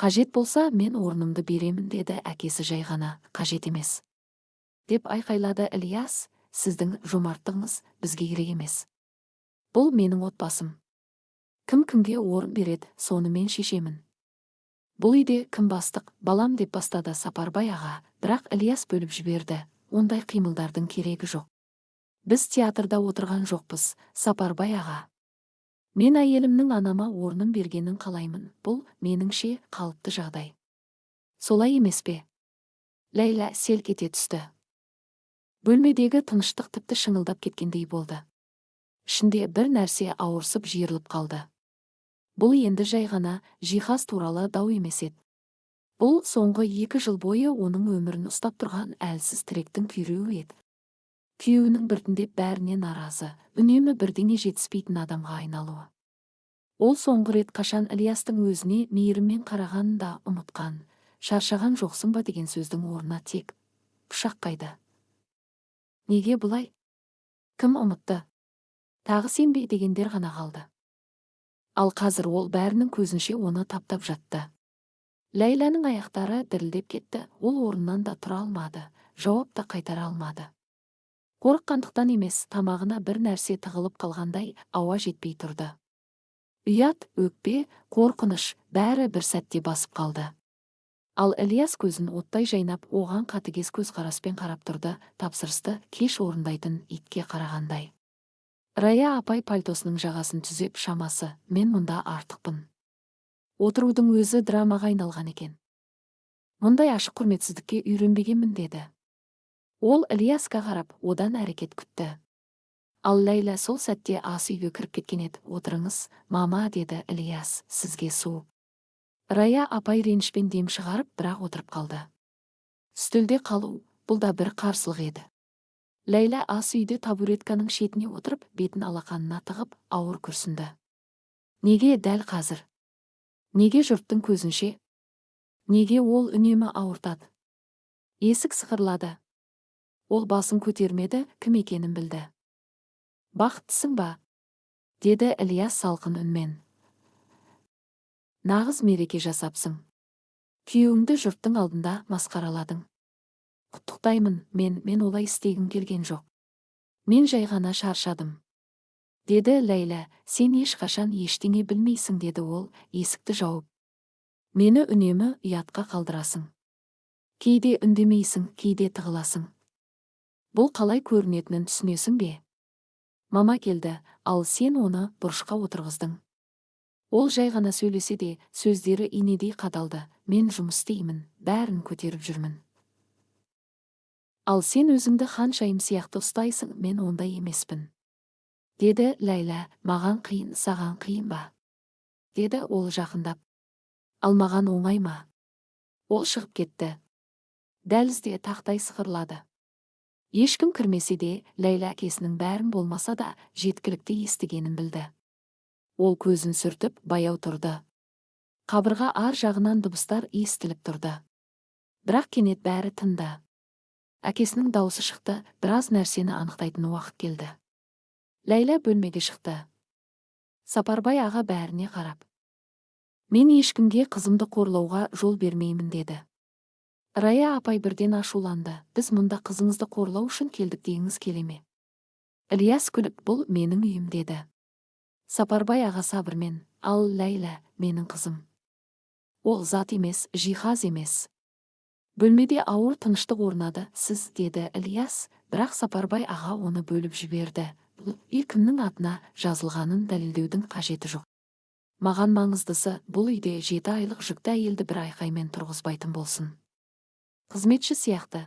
Қажет болса, мен орнымды беремін, деді әкесі жай ғана. Қажет емес, деп айқайлады Ілияс. Сіздің жомарттығыңыз бізге керек емес. Бұл менің отбасым. Кім кімге орын береді, соны мен шешемін. Бұл үйде кім бастық, балам, деп бастады Сапарбай аға, бірақ Ілияс бөліп жіберді. Ондай қимылдардың керегі жоқ. Біз театрда отырған жоқпыз, Сапарбай аға. Мен әйелімнің анама орнын бергенін қалаймын. Бұл меніңше қалыпты жағдай. Солай емес пе? Ләйла селк ете түсті. Бөлмедегі тыныштық тіпті шыңылдап кеткендей болды. Ішінде бір нәрсе ауырсып жиырылып қалды. Бұл енді жай ғана жиһаз туралы дау емес еді. Бұл соңғы 2 жыл бойы оның өмірін ұстап тұрған әлсіз тіректің күйреуі еді. Күйеуінің біртіндеп бәріне наразы, үнемі бірдеңе жетіспейтін адамға айналуы. Ол соңғы рет қашан Ілиястың өзіне мейіріммен қарағанын да ұмытқан. Шаршаған жоқсың ба деген сөздің орнына тек пышақ қайды. Неге бұлай? Кім ұмытты? Тағы сен бе дегендер ғана қалды. Ал қазір ол бәрінің көзінше оны таптап жатты. Ләйләнің аяқтары дірілдеп кетті. Ол орнынан да тұра алмады, жауап та қайтара алмады. Қорыққандықтан емес, тамағына бір нәрсе тығылып қалғандай ауа жетпей тұрды. Ұят, өкпе, қорқыныш бәрі бір сәтте басып қалды. Ал Ілияс көзін оттай жайнап, оған қатыгез көзқараспен қарап тұрды, тапсырысты кеш орындайтын итке қарағандай. Рая апай пальтосының жағасын түзеп, шамасы, мен мұнда артықпын. Отырудың өзі драмаға айналған екен. Мұндай ашық құрметсіздікке үйренбегенмін, деді. Ол Ілиясқа қарап, одан әрекет күтті. Ал Ләйла сол сәтте ас үйге кіріп кеткен еді. Отырыңыз, мама, деді Ілияс, сізге су. Рая апай ренішпен дем шығарып, бірақ отырып қалды. Үстелде қалу, бұл да бір қарсылық еді. Ләйла ас үйде табуретканың шетіне отырып, бетін алақанына тығып, ауыр күрсінді. Неге дәл қазір? Неге жұрттың көзінше? Неге ол үнемі ауыртады? Есік сықырлады. Ол басын көтермеді, кім екенін білді. Бақыттысың ба? Деді Ілияс салқын үнмен. Нағыз мереке жасапсың. Күйеуіңді жұрттың алдында масқараладың. Құттықтаймын, мен олай істегім келген жоқ. Мен жай ғана шаршадым. Деді Ләйла. Сен ешқашан ештеңе білмейсің, деді ол, есікті жауып. Мені үнемі ұятқа қалдырасың. Кейде үндемейсің, кейде тығыласың. Бұл қалай көрінетінін түсінесің бе? Мама келді, ал сен оны бұрышқа отырғыздың. Ол жай ғана сөйлесе де, сөздері инедей қадалды. Мен жұмыс істеймін, бәрін көтеріп жүрмін. Ал сен өзіңді ханшайым сияқты ұстайсың, мен ондай емеспін. Деді Ләйла. Маған қиын, саған қиын ба? Деді ол жақындап. Ал маған оңай ма? Ол шығып кетті. Дәлізде тақтай сықырлады. Ешкім кірмесе де, Ләйла әкесінің бәрін болмаса да жеткілікті естігенін білді. Ол көзін сүртіп, баяу тұрды. Қабырға ар жағынан дыбыстар естіліп тұрды. Бірақ кенет бәрі тынды. Әкесінің даусы шықты, біраз нәрсені анықтайтын уақыт келді. Ләйла бөлмеге шықты. Сапарбай аға бәріне қарап. Мен ешкімге қызымды қорлауға жол бермеймін, деді. Рая апай бірден ашуланды. Біз мұнда қызыңызды қорлау үшін келдік дегіңіз келе ме? Ілияс күліп, бұл менің үйім, деді. Сапарбай аға сабырмен. Ал Ләйла, менің қызым. Ол зат емес, жиһаз емес. Бөлмеде ауыр тыныштық орнады. Сіз, деді Ілияс, бірақ Сапарбай аға оны бөліп жіберді. Бұл үй кімнің атына жазылғанын дәлелдеудің қажеті жоқ. Маған маңыздысы, бұл үйде 7 айлық жүкті әйелді бір айқаймен тұрғызбайтын болсын. Қызметші сияқты.